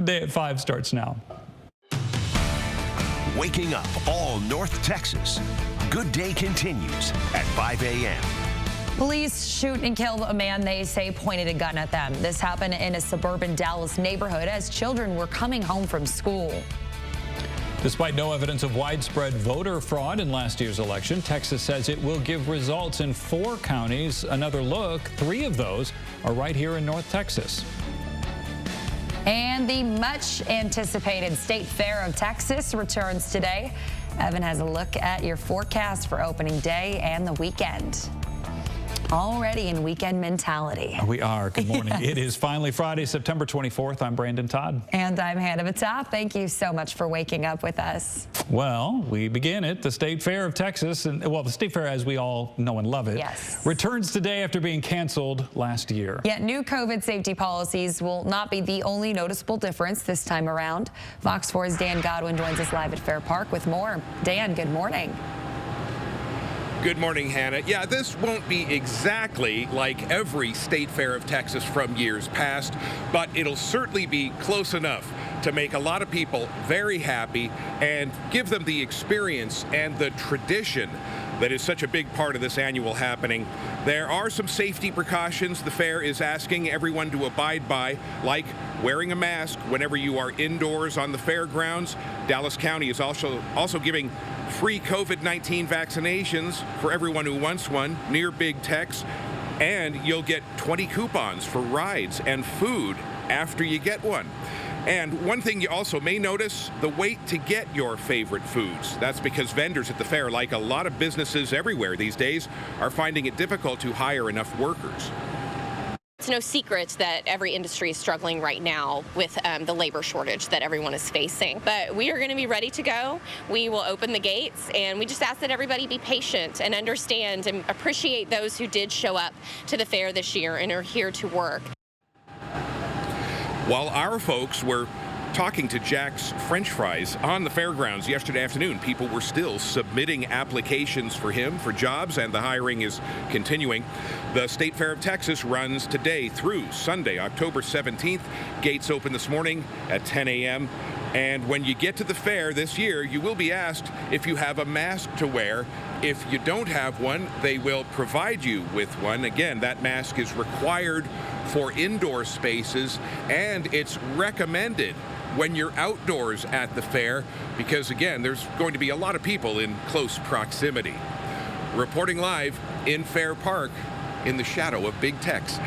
Good Day at 5 starts now. Waking up all North Texas. Good Day continues at 5 a.m. Police shoot and kill a man they say pointed a gun at them. This happened in a suburban Dallas neighborhood as children were coming home from school. Despite no evidence of widespread voter fraud in last year's election, Texas says it will give results in 4 counties. Another look, 3 of those are right here in North Texas. And the much anticipated State Fair of Texas returns today. Evan has a look at your forecast for opening day and the weekend. Already in weekend mentality. We are. Good morning. Yes. It is finally Friday, September 24th. I'm Brandon Todd. And I'm Hannah Matap. Thank you so much for waking up with us. Well, we begin at the State Fair of Texas. And well, the State Fair, as we all know and love it, yes, returns today after being canceled last year. Yet new COVID safety policies will not be the only noticeable difference this time around. Fox 4's Dan Godwin joins us live at Fair Park with more. Dan, good morning. Good morning, Hannah. Yeah, this won't be exactly like every State Fair of Texas from years past, but it'll certainly be close enough to make a lot of people very happy and give them the experience and the tradition that is such a big part of this annual happening. There are some safety precautions the fair is asking everyone to abide by, like wearing a mask whenever you are indoors on the fairgrounds. Dallas County is also giving free COVID-19 vaccinations for everyone who wants one near Big Tex, and you'll get 20 coupons for rides and food after you get one. And one thing you also may notice, the wait to get your favorite foods. That's because vendors at the fair, like a lot of businesses everywhere these days, are finding it difficult to hire enough workers. It's no secret that every industry is struggling right now with the labor shortage that everyone is facing. But we are going to be ready to go. We will open the gates, and we just ask that everybody be patient and understand and appreciate those who did show up to the fair this year and are here to work. While our folks were talking to Jack's French Fries on the fairgrounds yesterday afternoon, people were still submitting applications for him for jobs, and the hiring is continuing. The State Fair of Texas runs today through Sunday, October 17th. Gates open this morning at 10 a.m. And when you get to the fair this year, you will be asked if you have a mask to wear. If you don't have one, they will provide you with one. Again, that mask is required for indoor spaces, and it's recommended when you're outdoors at the fair because, again, there's going to be a lot of people in close proximity. Reporting live in Fair Park in the shadow of Big Tex.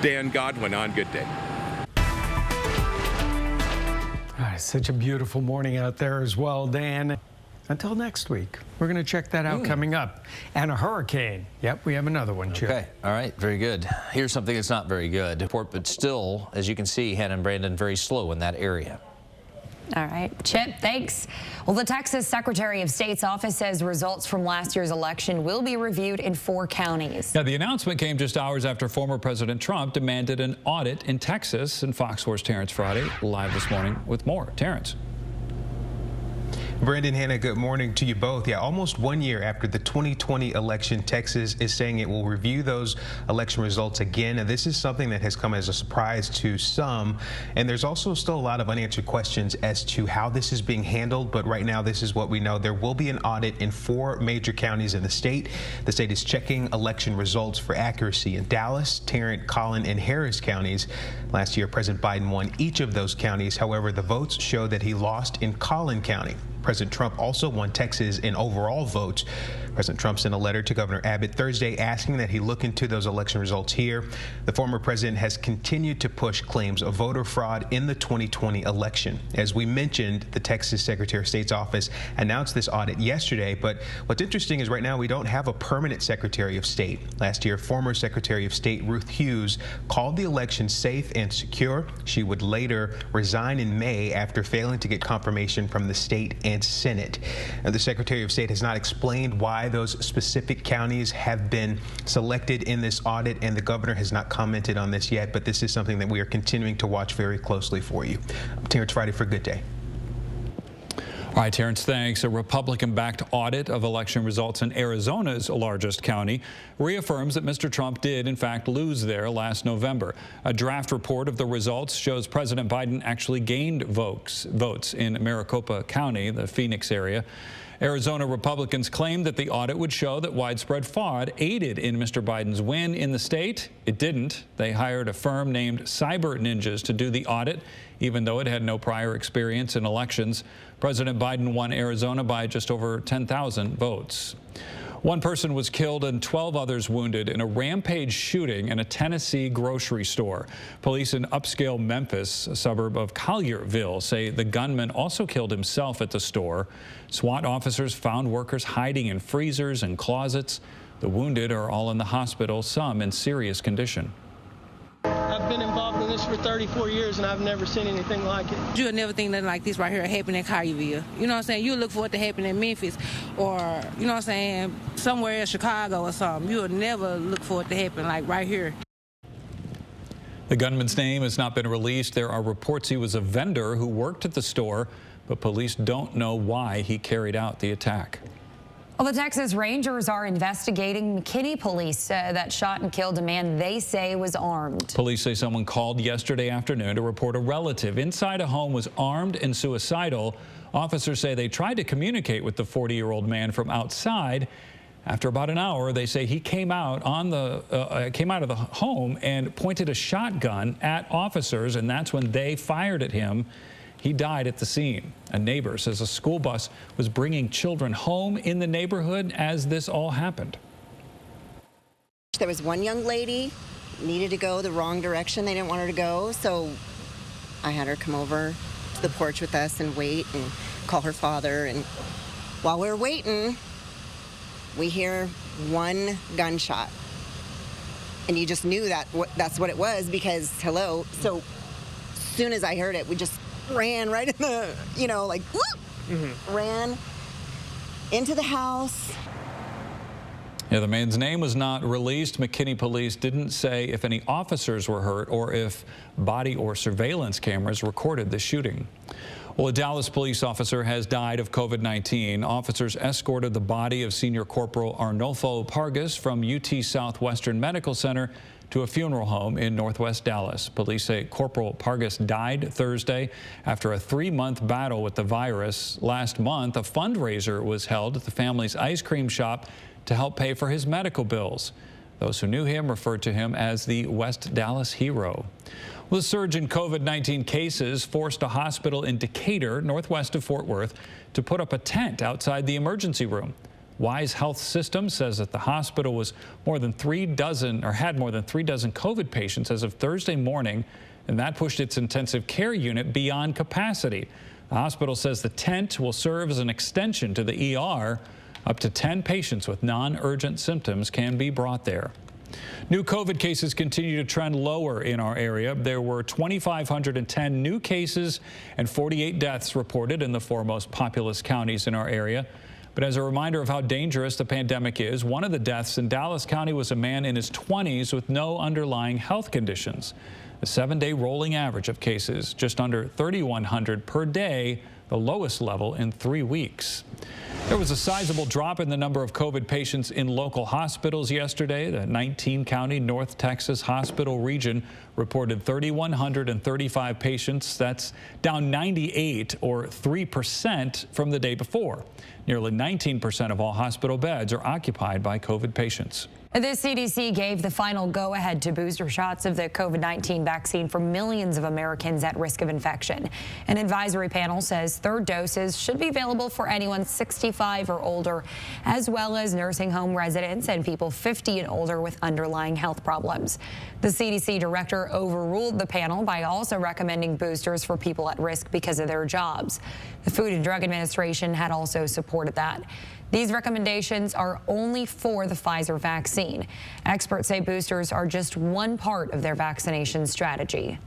Dan Godwin on Good Day. Such a beautiful morning out there as well, Dan. Until next week, we're going to check that out coming up. And a hurricane. Yep, we have another one, Chip. Okay, all right, very good. Here's something that's not very good. But still, as you can see, Hannah and Brandon, very slow in that area. All right, Chip, thanks. Well, the Texas Secretary of State's office says results from last year's election will be reviewed in 4 counties. Now, the announcement came just hours after former President Trump demanded an audit in Texas. And Fox 4's Terrence Friday live this morning with more. Terrence. Brandon, Hannah, good morning to you both. Yeah, almost 1 year after the 2020 election, Texas is saying it will review those election results again. And this is something that has come as a surprise to some. And there's also still a lot of unanswered questions as to how this is being handled. But right now, this is what we know. There will be an audit in 4 major counties in the state. The state is checking election results for accuracy in Dallas, Tarrant, Collin, and Harris counties. Last year, President Biden won each of those counties. However, the votes show that he lost in Collin County. President Trump also won Texas in overall votes. President Trump sent a letter to Governor Abbott Thursday asking that he look into those election results here. The former president has continued to push claims of voter fraud in the 2020 election. As we mentioned, the Texas Secretary of State's office announced this audit yesterday, but what's interesting is right now we don't have a permanent Secretary of State. Last year, former Secretary of State Ruth Hughes called the election safe and secure. She would later resign in May after failing to get confirmation from the state and Senate. And the Secretary of State has not explained why those specific counties have been selected in this audit, and the governor has not commented on this yet, but this is something that we are continuing to watch very closely for you. I'm Terrence Friday for Good Day. All right, Terrence, thanks. A Republican-backed audit of election results in Arizona's largest county reaffirms that Mr. Trump did, in fact, lose there last November. A draft report of the results shows President Biden actually gained votes in Maricopa County, the Phoenix area. Arizona Republicans claimed that the audit would show that widespread fraud aided in Mr. Biden's win in the state. It didn't. They hired a firm named Cyber Ninjas to do the audit, even though it had no prior experience in elections. President Biden won Arizona by just over 10,000 votes. One person was killed and 12 others wounded in a rampage shooting in a Tennessee grocery store. Police in upscale Memphis, a suburb of Collierville, say the gunman also killed himself at the store. SWAT officers found workers hiding in freezers and closets. The wounded are all in the hospital, some in serious condition. I've been involved in this for 34 years, and I've never seen anything like it. You'll never think nothing like this right here happening in Collierville. You know what I'm saying? You'll look for it to happen in Memphis or, you know what I'm saying, somewhere in Chicago or something. You'll never look for it to happen like right here. The gunman's name has not been released. There are reports he was a vendor who worked at the store, but police don't know why he carried out the attack. Well, the Texas Rangers are investigating McKinney police that shot and killed a man they say was armed. Police say someone called yesterday afternoon to report a relative inside a home was armed and suicidal. Officers say they tried to communicate with the 40-year-old man from outside. After about an hour, they say he came out of the home and pointed a shotgun at officers, and that's when they fired at him. He died at the scene. A neighbor says a school bus was bringing children home in the neighborhood as this all happened. There was one young lady needed to go the wrong direction. They didn't want her to go, so I had her come over to the porch with us and wait and call her father. And while we were waiting, we hear one gunshot. And you just knew that that's what it was because, hello. So as soon as I heard it, we just ran right in the, like, whoop, ran into the house. Yeah, the man's name was not released. McKinney police didn't say if any officers were hurt or if body or surveillance cameras recorded the shooting. Well, a Dallas police officer has died of COVID-19. Officers escorted the body of Senior Corporal Arnolfo Pargas from UT Southwestern Medical Center to a funeral home in northwest Dallas. Police say Corporal Pargas died Thursday after a 3-month battle with the virus. Last month, a fundraiser was held at the family's ice cream shop to help pay for his medical bills. Those who knew him referred to him as the West Dallas hero. Well, the surge in COVID-19 cases forced a hospital in Decatur, northwest of Fort Worth, to put up a tent outside the emergency room. Wise Health System says that the hospital was had more than 3 dozen COVID patients as of Thursday morning, and that pushed its intensive care unit beyond capacity. The hospital says the tent will serve as an extension to the ER. Up to 10 patients with non-urgent symptoms can be brought there. New COVID cases continue to trend lower in our area. There were 2,510 new cases and 48 deaths reported in the 4 most populous counties in our area. But as a reminder of how dangerous the pandemic is, one of the deaths in Dallas County was a man in his 20s with no underlying health conditions. The 7-day rolling average of cases, just under 3,100 per day, the lowest level in 3 weeks. There was a sizable drop in the number of COVID patients in local hospitals yesterday. The 19-county North Texas Hospital region reported 3,135 patients. That's down 98 or 3% from the day before. Nearly 19% of all hospital beds are occupied by COVID patients. The CDC gave the final go-ahead to booster shots of the COVID-19 vaccine for millions of Americans at risk of infection. An advisory panel says 3rd doses should be available for anyone 65 or older, as well as nursing home residents and people 50 and older with underlying health problems. The CDC director overruled the panel by also recommending boosters for people at risk because of their jobs. The Food and Drug Administration had also supported that. These recommendations are only for the Pfizer vaccine. Experts say boosters are just one part of their vaccination strategy.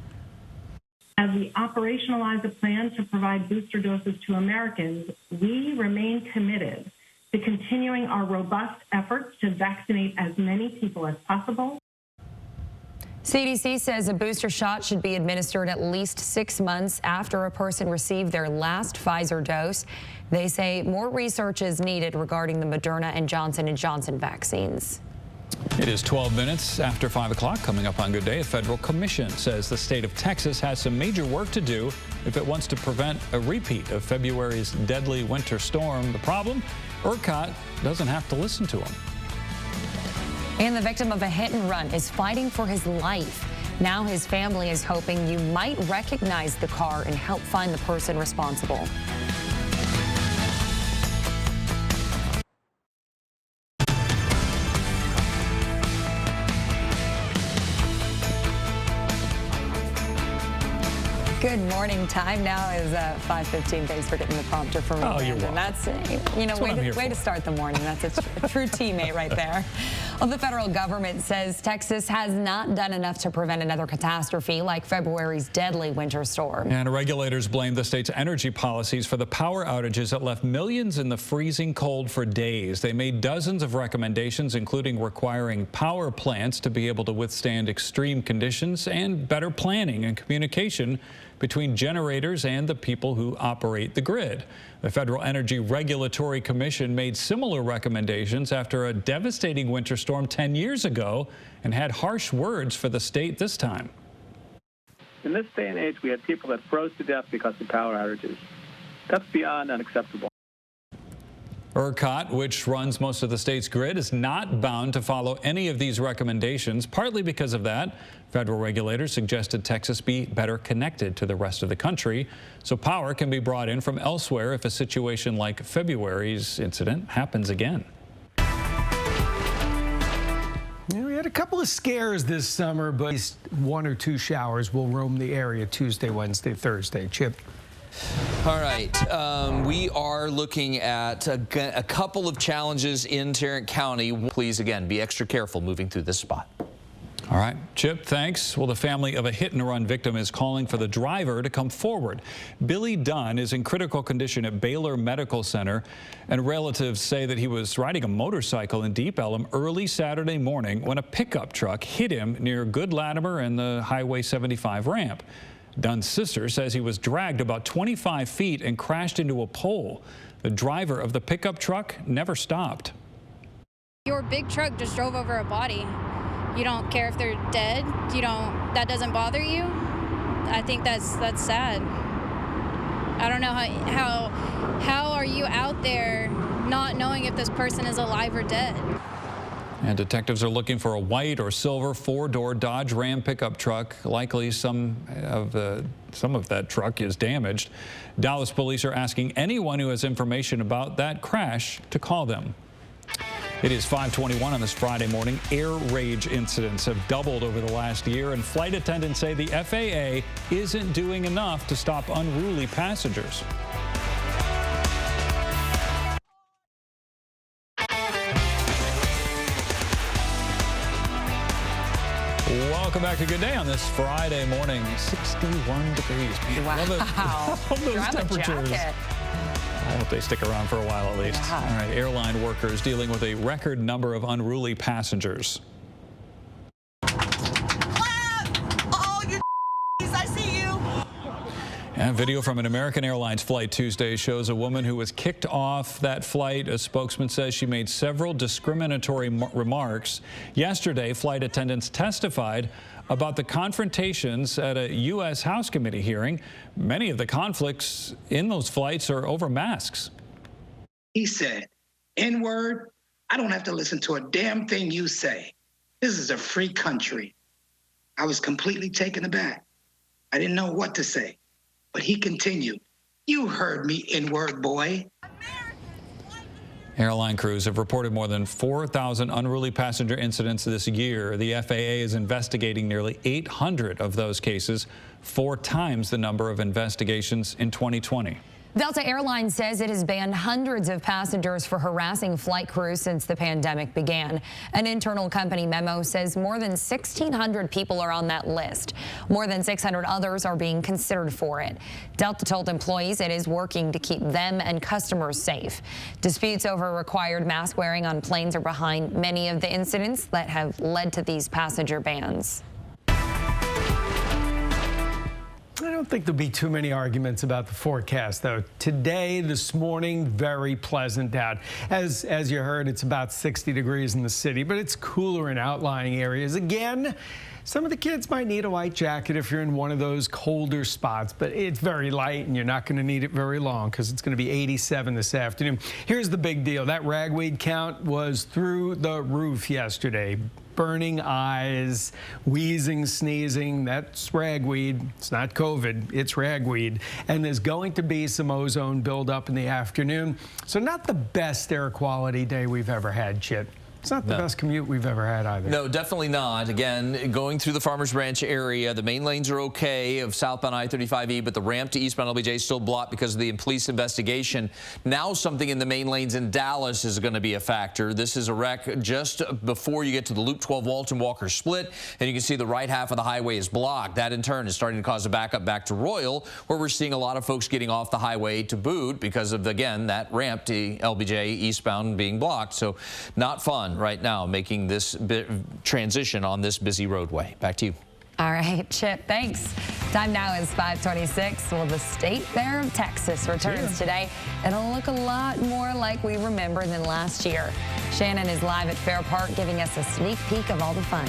As we operationalize a plan to provide booster doses to Americans, we remain committed to continuing our robust efforts to vaccinate as many people as possible. CDC says a booster shot should be administered at least 6 months after a person received their last Pfizer dose. They say more research is needed regarding the Moderna and Johnson & Johnson vaccines. It is 12 minutes after 5 o'clock. Coming up on Good Day, a federal commission says the state of Texas has some major work to do if it wants to prevent a repeat of February's deadly winter storm. The problem? ERCOT doesn't have to listen to them. And the victim of a hit and run is fighting for his life. Now his family is hoping you might recognize the car and help find the person responsible. Good morning. Time now is 5:15. Thanks for getting the prompter for me. Oh, you're welcome. That's, way to start the morning. That's a true teammate right there. Well, the federal government says Texas has not done enough to prevent another catastrophe like February's deadly winter storm. And regulators blame the state's energy policies for the power outages that left millions in the freezing cold for days. They made dozens of recommendations, including requiring power plants to be able to withstand extreme conditions and better planning and communication between generators and the people who operate the grid. The Federal Energy Regulatory Commission made similar recommendations after a devastating winter storm 10 years ago and had harsh words for the state this time. In this day and age, we had people that froze to death because of power outages. That's beyond unacceptable. ERCOT, which runs most of the state's grid, is not bound to follow any of these recommendations. Partly because of that, federal regulators suggested Texas be better connected to the rest of the country so power can be brought in from elsewhere if a situation like February's incident happens again. We had a couple of scares this summer, but 1 or 2 showers will roam the area Tuesday, Wednesday, Thursday. Chip. All right, we are looking at a couple of challenges in Tarrant County. Please, again, be extra careful moving through this spot. All right, Chip, thanks. Well, the family of a hit-and-run victim is calling for the driver to come forward. Billy Dunn is in critical condition at Baylor Medical Center, and relatives say that he was riding a motorcycle in Deep Ellum early Saturday morning when a pickup truck hit him near Good Latimer and the Highway 75 ramp. Dunn's sister says he was dragged about 25 feet and crashed into a pole. The driver of the pickup truck never stopped. Your big truck just drove over a body. You don't care if they're dead. That doesn't bother you. I think that's sad. I don't know how are you out there not knowing if this person is alive or dead. And detectives are looking for a white or silver 4-door Dodge Ram pickup truck. Likely some of that truck is damaged. Dallas police are asking anyone who has information about that crash to call them. It is 5:21 on this Friday morning. Air rage incidents have doubled over the last year, and flight attendants say the FAA isn't doing enough to stop unruly passengers. Welcome back to Good Day on this Friday morning. 61 degrees. Man, wow. Love those temperatures. I hope they stick around for a while at least. Yeah. All right, airline workers dealing with a record number of unruly passengers. And video from an American Airlines flight Tuesday shows a woman who was kicked off that flight. A spokesman says she made several discriminatory remarks. Yesterday, flight attendants testified about the confrontations at a U.S. House Committee hearing. Many of the conflicts in those flights are over masks. He said, N-word, I don't have to listen to a damn thing you say. This is a free country. I was completely taken aback. I didn't know what to say. But he continued, you heard me, N-word boy. Airline crews have reported more than 4,000 unruly passenger incidents this year. The FAA is investigating nearly 800 of those cases, 4 times the number of investigations in 2020. Delta Airlines says it has banned hundreds of passengers for harassing flight crews since the pandemic began. An internal company memo says more than 1,600 people are on that list. More than 600 others are being considered for it. Delta told employees it is working to keep them and customers safe. Disputes over required mask wearing on planes are behind many of the incidents that have led to these passenger bans. I don't think there'll be too many arguments about the forecast, though. Today, this morning, very pleasant out. As you heard, it's about 60 degrees in the city, but it's cooler in outlying areas. Again, some of the kids might need a white jacket if you're in one of those colder spots, but it's very light and you're not going to need it very long because it's going to be 87 this afternoon. Here's the big deal. That ragweed count was through the roof yesterday. Burning eyes, wheezing, sneezing, that's ragweed. It's not COVID, it's ragweed. And there's going to be some ozone buildup in the afternoon. So not the best air quality day we've ever had, Chit. It's not the best commute we've ever had either. No, definitely not. Again, going through the Farmers Branch area, the main lanes are okay of southbound I-35E, but the ramp to eastbound LBJ is still blocked because of the police investigation. Now something in the main lanes in Dallas is going to be a factor. This is a wreck just before you get to the Loop 12 Walton Walker split, and you can see the right half of the highway is blocked. That in turn is starting to cause a backup back to Royal, where we're seeing a lot of folks getting off the highway to boot because of, again, that ramp to LBJ eastbound being blocked. So not fun right now, making this transition on this busy roadway. Back to you. All right, Chip, thanks. Time now is 5:26. Well, the State Fair of Texas returns today. It'll look a lot more like we remember than last year. Shannon is live at Fair Park giving us a sneak peek of all the fun.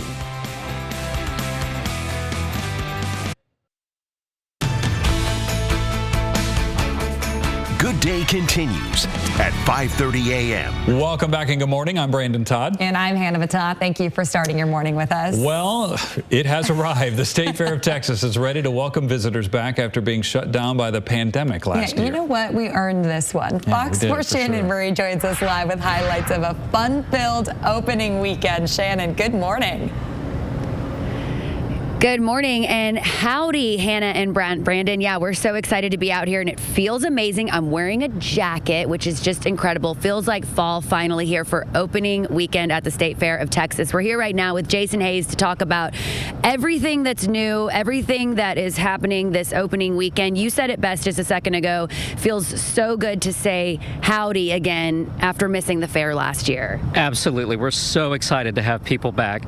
Good Day continues at 5:30 a.m. Welcome back and good morning. I'm Brandon Todd. And I'm Hannah Batat. Thank you for starting your morning with us. Well, it has arrived. The State Fair of Texas is ready to welcome visitors back after being shut down by the pandemic last year. You know what? We earned this one. Fox 4 Shannon Murray joins us live with highlights of a fun-filled opening weekend. Shannon, good morning. Good morning and howdy, Hannah and Brandon. Yeah, we're so excited to be out here and it feels amazing. I'm wearing a jacket, which is just incredible. Feels like fall finally here for opening weekend at the State Fair of Texas. We're here right now with Jason Hayes to talk about everything that's new, everything that is happening this opening weekend. You said it best just a second ago. Feels so good to say howdy again after missing the fair last year. Absolutely. We're so excited to have people back.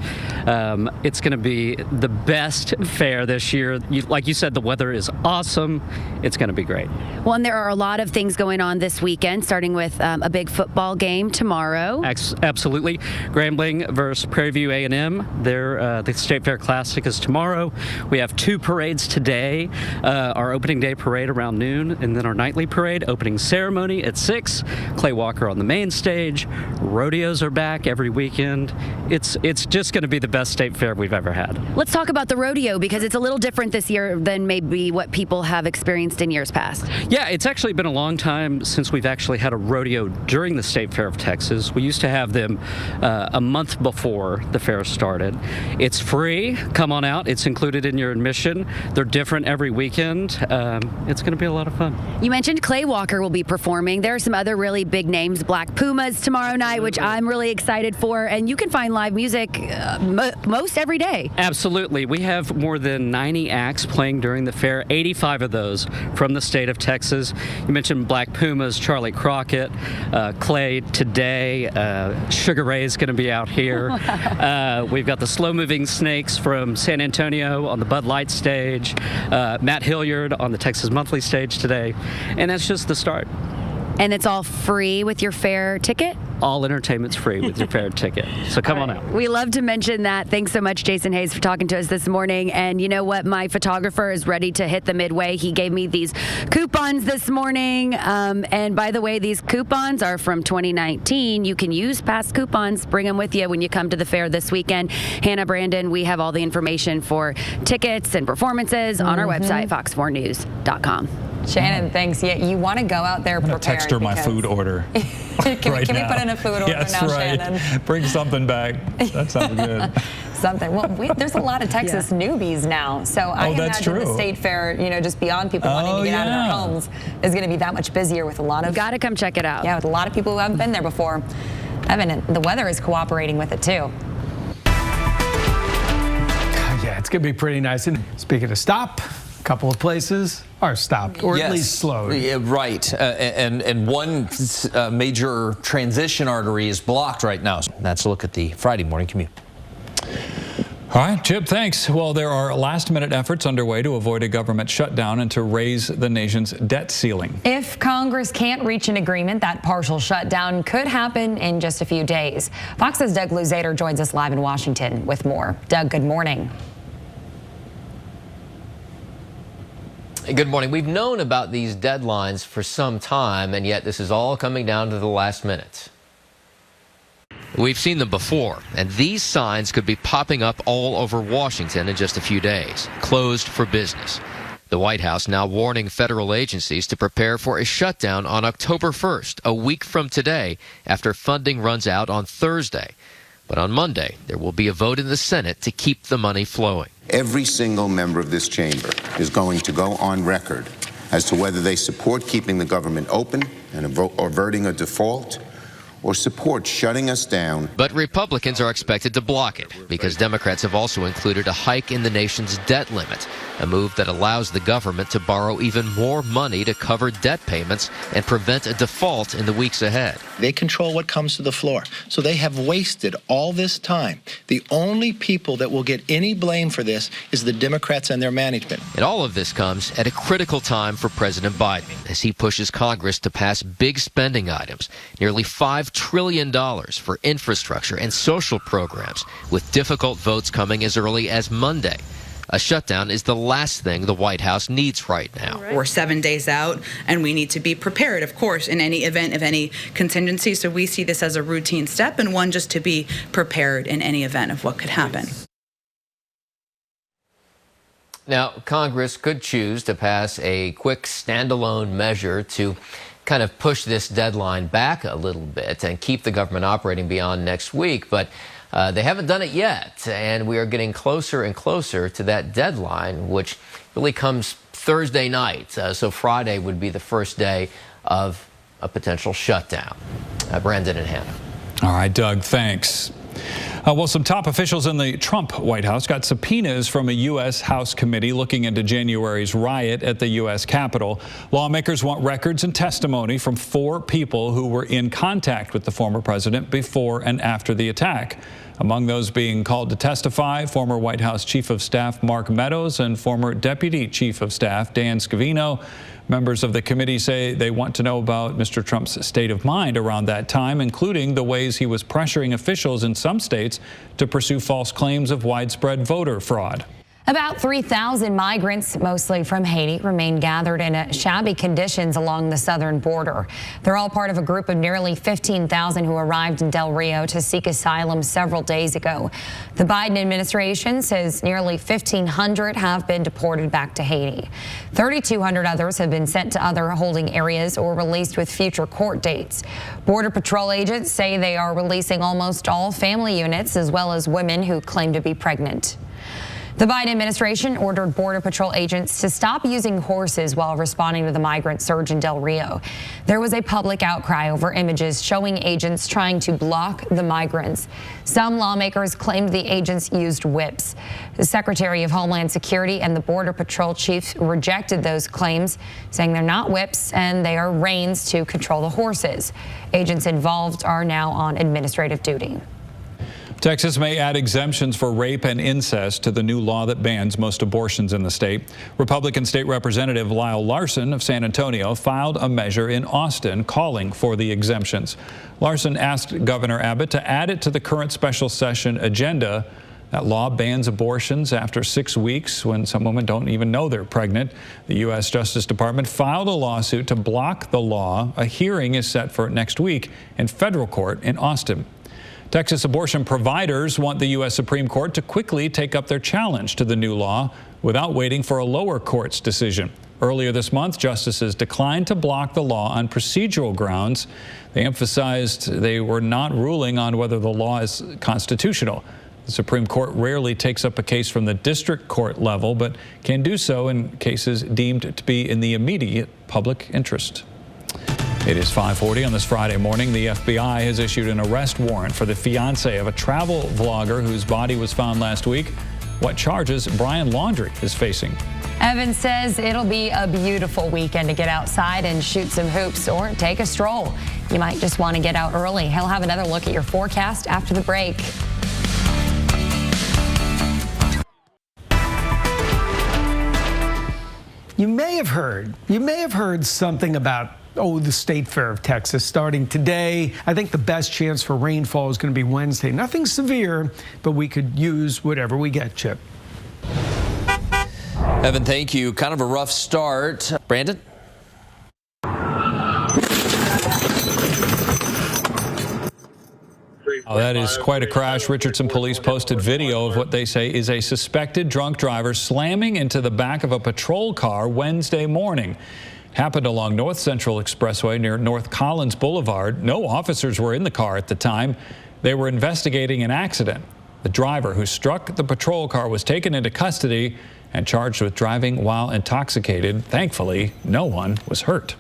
It's going to be the best fair this year. Like you said, the weather is awesome. It's going to be great. Well, and there are a lot of things going on this weekend, starting with a big football game tomorrow. Absolutely. Grambling versus Prairie View A&M. The State Fair Classic is tomorrow. We have two parades today. Our opening day parade around noon, and then our nightly parade opening ceremony at 6. Clay Walker on the main stage. Rodeos are back every weekend. It's just going to be the best state fair we've ever had. Let's talk about the rodeo because it's a little different this year than maybe what people have experienced in years past. Yeah, it's actually been a long time since we've actually had a rodeo during the State Fair of Texas. We used to have them a month before the fair started. It's free. Come on out. It's included in your admission. They're different every weekend. It's going to be a lot of fun. You mentioned Clay Walker will be performing. There are some other really big names. Black Pumas tomorrow night, which I'm really excited for. And you can find live music most every day. Absolutely. We have more than 90 acts playing during the fair, 85 of those from the state of Texas. You mentioned Black Pumas, Charlie Crockett, Clay today, Sugar Ray's going to be out here. We've got the Slow Moving Snakes from San Antonio on the Bud Light stage, Matt Hilliard on the Texas Monthly stage today, and that's just the start. And it's all free with your fair ticket? All entertainment's free with your fair ticket. So come on out. We love to mention that. Thanks so much, Jason Hayes, for talking to us this morning. And you know what? My photographer is ready to hit the midway. He gave me these coupons this morning. And by the way, these coupons are from 2019. You can use past coupons. Bring them with you when you come to the fair this weekend. Hannah, Brandon, we have all the information for tickets and performances on our website, fox4news.com. Shannon, thanks. Yeah, you want to go out there prepared. Text her my food order. Can we put in a food order yes, now, right. Shannon? Bring something back. That sounds good. Something. Well, there's a lot of Texas newbies now, so I imagine the State Fair, just beyond people wanting to get out of their homes, is going to be that much busier with a lot of. Got to come check it out. Yeah, with a lot of people who haven't been there before. Evan, the weather is cooperating with it too. Yeah, it's going to be pretty nice. And speaking of stop, a couple of places are stopped, or at least slowed. Yeah, right. And one major transition artery is blocked right now. That's a look at the Friday morning commute. All right, Chip, thanks. Well, there are last-minute efforts underway to avoid a government shutdown and to raise the nation's debt ceiling. If Congress can't reach an agreement, that partial shutdown could happen in just a few days. Fox's Doug Luzader joins us live in Washington with more. Doug, good morning. Good morning. We've known about these deadlines for some time, and yet this is all coming down to the last minute. We've seen them before, and these signs could be popping up all over Washington in just a few days. Closed for business. The White House now warning federal agencies to prepare for a shutdown on October 1st, a week from today, after funding runs out on Thursday. But on Monday, there will be a vote in the Senate to keep the money flowing. Every single member of this chamber is going to go on record as to whether they support keeping the government open and averting a default, or support shutting us down. But Republicans are expected to block it because Democrats have also included a hike in the nation's debt limit, a move that allows the government to borrow even more money to cover debt payments and prevent a default in the weeks ahead. They control what comes to the floor, so they have wasted all this time. The only people that will get any blame for this is the Democrats and their management. And all of this comes at a critical time for President Biden as he pushes Congress to pass big spending items, nearly $5 trillion for infrastructure and social programs, with difficult votes coming as early as Monday. A shutdown is the last thing the White House needs right now. We're 7 days out, and we need to be prepared, of course, in any event of any contingency. So we see this as a routine step and one just to be prepared in any event of what could happen. Now, Congress could choose to pass a quick standalone measure to kind of push this deadline back a little bit and keep the government operating beyond next week, but they haven't done it yet, and we are getting closer and closer to that deadline, which really comes Thursday night. So Friday would be the first day of a potential shutdown. Brandon and Hannah. All right, Doug, thanks. Well, some top officials in the Trump White House got subpoenas from a U.S. House committee looking into January's riot at the U.S. Capitol. Lawmakers want records and testimony from 4 people who were in contact with the former president before and after the attack. Among those being called to testify, former White House Chief of Staff Mark Meadows and former Deputy Chief of Staff Dan Scavino. Members of the committee say they want to know about Mr. Trump's state of mind around that time, including the ways he was pressuring officials in some states to pursue false claims of widespread voter fraud. About 3,000 migrants, mostly from Haiti, remain gathered in shabby conditions along the southern border. They're all part of a group of nearly 15,000 who arrived in Del Rio to seek asylum several days ago. The Biden administration says nearly 1,500 have been deported back to Haiti. 3,200 others have been sent to other holding areas or released with future court dates. Border Patrol agents say they are releasing almost all family units, as well as women who claim to be pregnant. The Biden administration ordered Border Patrol agents to stop using horses while responding to the migrant surge in Del Rio. There was a public outcry over images showing agents trying to block the migrants. Some lawmakers claimed the agents used whips. The Secretary of Homeland Security and the Border Patrol chief rejected those claims, saying they're not whips and they are reins to control the horses. Agents involved are now on administrative duty. Texas may add exemptions for rape and incest to the new law that bans most abortions in the state. Republican State Representative Lyle Larson of San Antonio filed a measure in Austin calling for the exemptions. Larson asked Governor Abbott to add it to the current special session agenda. That law bans abortions after 6 weeks when some women don't even know they're pregnant. The U.S. Justice Department filed a lawsuit to block the law. A hearing is set for next week in federal court in Austin. Texas abortion providers want the U.S. Supreme Court to quickly take up their challenge to the new law without waiting for a lower court's decision. Earlier this month, justices declined to block the law on procedural grounds. They emphasized they were not ruling on whether the law is constitutional. The Supreme Court rarely takes up a case from the district court level, but can do so in cases deemed to be in the immediate public interest. It is 5:40 on this Friday morning. The FBI has issued an arrest warrant for the fiancé of a travel vlogger whose body was found last week. What charges Brian Laundrie is facing? Evans says it'll be a beautiful weekend to get outside and shoot some hoops or take a stroll. You might just want to get out early. He'll have another look at your forecast after the break. may have heard something about the State Fair of Texas starting today. I think the best chance for rainfall is going to be Wednesday. Nothing severe, but we could use whatever we get, Chip. Evan, thank you. Kind of a rough start. Brandon? Oh, that is quite a crash. Richardson police posted video of what they say is a suspected drunk driver slamming into the back of a patrol car Wednesday morning. Happened along North Central Expressway near North Collins Boulevard. No officers were in the car at the time. They were investigating an accident. The driver who struck the patrol car was taken into custody and charged with driving while intoxicated. Thankfully, no one was hurt.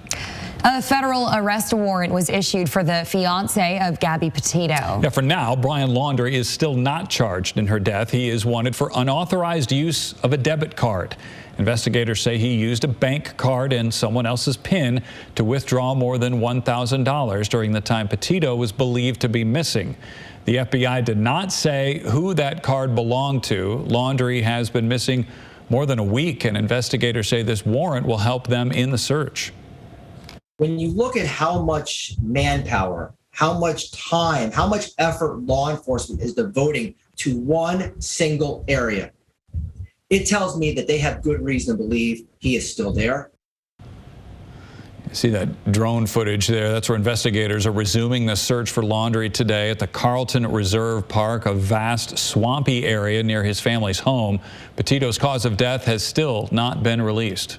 A federal arrest warrant was issued for the fiance of Gabby Petito. Now, for now, Brian Laundrie is still not charged in her death. He is wanted for unauthorized use of a debit card. Investigators say he used a bank card and someone else's PIN to withdraw more than $1,000 during the time Petito was believed to be missing. The FBI did not say who that card belonged to. Laundrie has been missing more than a week, and investigators say this warrant will help them in the search. When you look at how much manpower, how much time, how much effort law enforcement is devoting to one single area, it tells me that they have good reason to believe he is still there. See that drone footage there? That's where investigators are resuming the search for Laundrie today at the Carlton Reserve Park, a vast swampy area near his family's home. Petito's cause of death has still not been released.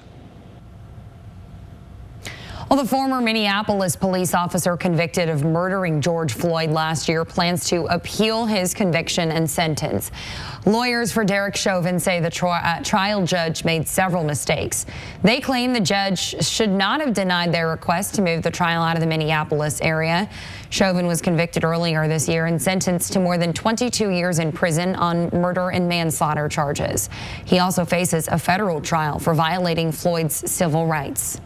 Well, the former Minneapolis police officer convicted of murdering George Floyd last year plans to appeal his conviction and sentence. Lawyers for Derek Chauvin say the trial judge made several mistakes. They claim the judge should not have denied their request to move the trial out of the Minneapolis area. Chauvin was convicted earlier this year and sentenced to more than 22 years in prison on murder and manslaughter charges. He also faces a federal trial for violating Floyd's civil rights.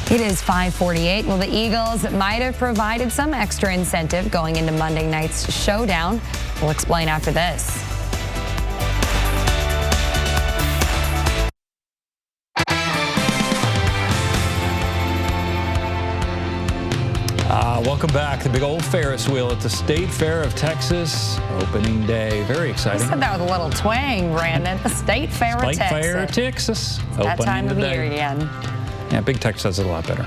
It is 5:48. Well, the Eagles might have provided some extra incentive going into Monday night's showdown. We'll explain after this. Welcome back. The big old Ferris wheel at the State Fair of Texas, opening day. Very exciting. You said that with a little twang, Brandon. The State Fair of Texas. State Fair of Texas. That time of year again. Yeah, Big Tech says it a lot better.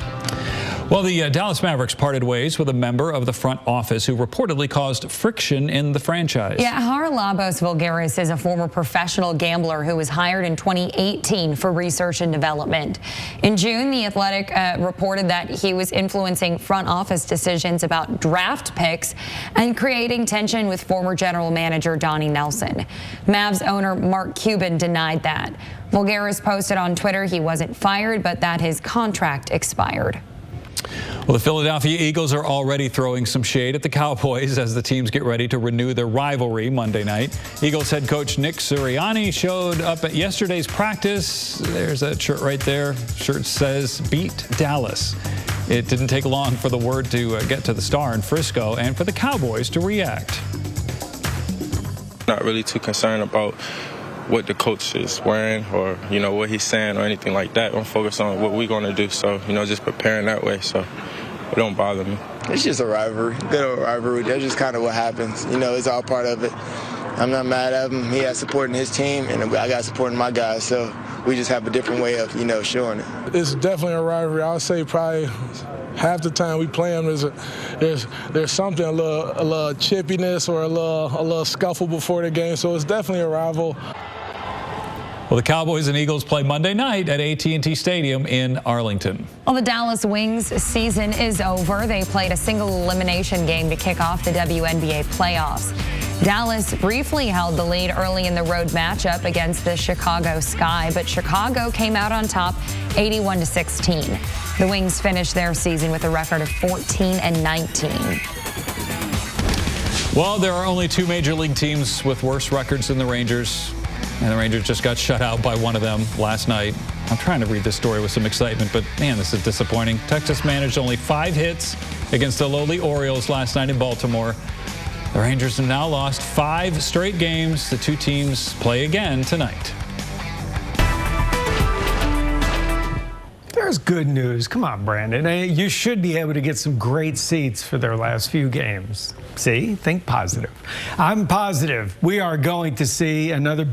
Well, the Dallas Mavericks parted ways with a member of the front office who reportedly caused friction in the franchise. Yeah, Haralabos Voulgaris is a former professional gambler who was hired in 2018 for research and development. In June, The Athletic reported that he was influencing front office decisions about draft picks and creating tension with former general manager Donnie Nelson. Mavs owner Mark Cuban denied that. Voulgaris posted on Twitter he wasn't fired, but that his contract expired. Well, the Philadelphia Eagles are already throwing some shade at the Cowboys as the teams get ready to renew their rivalry Monday night. Eagles head coach Nick Sirianni showed up at yesterday's practice. There's that shirt right there. Shirt says, "Beat Dallas." It didn't take long for the word to get to the Star in Frisco and for the Cowboys to react. Not really too concerned about what the coach is wearing or, what he's saying or anything like that. I'm focused on what we're going to do. So, just preparing that way. So it don't bother me. It's just a rivalry, good old rivalry. That's just kind of what happens. It's all part of it. I'm not mad at him. He has supporting his team, and I got supporting my guys. So we just have a different way of, showing it. It's definitely a rivalry. I would say probably half the time we play them, there's something, a little chippiness or a little scuffle before the game. So it's definitely a rival. Well, the Cowboys and Eagles play Monday night at AT&T Stadium in Arlington. Well, the Dallas Wings season is over. They played a single elimination game to kick off the WNBA playoffs. Dallas briefly held the lead early in the road matchup against the Chicago Sky, but Chicago came out on top 81-16. The Wings finished their season with a record of 14-19. Well, there are only two major league teams with worse records than the Rangers. And the Rangers just got shut out by one of them last night. I'm trying to read this story with some excitement, but man, this is disappointing. Texas managed only 5 hits against the lowly Orioles last night in Baltimore. The Rangers have now lost 5 straight games. The two teams play again tonight. That's good news. Come on, Brandon. You should be able to get some great seats for their last few games. See? Think positive. I'm positive we are going to see another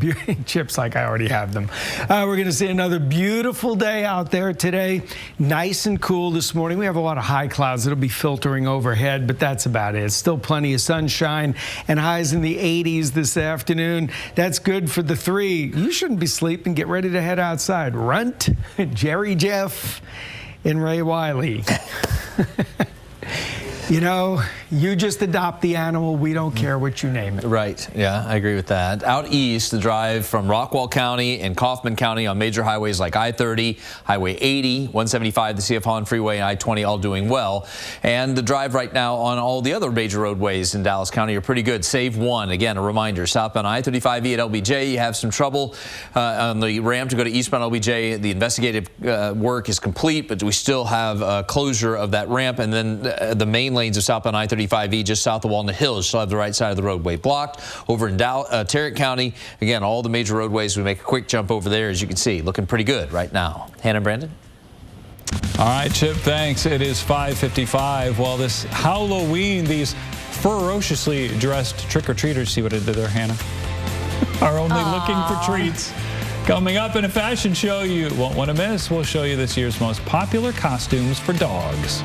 chips like I already have them. We're going to see another beautiful day out there today. Nice and cool this morning. We have a lot of high clouds that'll be filtering overhead, but that's about it. Still plenty of sunshine and highs in the 80s this afternoon. That's good for the 3. You shouldn't be sleeping. Get ready to head outside. Runt, Jerry Jeff, and Ray Wiley. You know, you just adopt the animal. We don't care what you name it. Right. Yeah, I agree with that. Out east, the drive from Rockwall County and Kaufman County on major highways like I-30, Highway 80, 175, the CF Holland Freeway, and I-20 all doing well. And the drive right now on all the other major roadways in Dallas County are pretty good, save one. Again, a reminder, southbound I-35E at LBJ, you have some trouble on the ramp to go to eastbound LBJ. The investigative work is complete, but we still have closure of that ramp. And then the main lanes of southbound I-35E just south of Walnut Hills still have the right side of the roadway blocked. Over in Tarrant County, again, all the major roadways, we make a quick jump over there, as you can see, looking pretty good right now. Hannah and Brandon? All right, Chip, thanks. It is 5:55. Well, this Halloween, these ferociously dressed trick-or-treaters, see what I did there, Hannah, are only looking for treats. Coming up in a fashion show you won't want to miss, we'll show you this year's most popular costumes for dogs.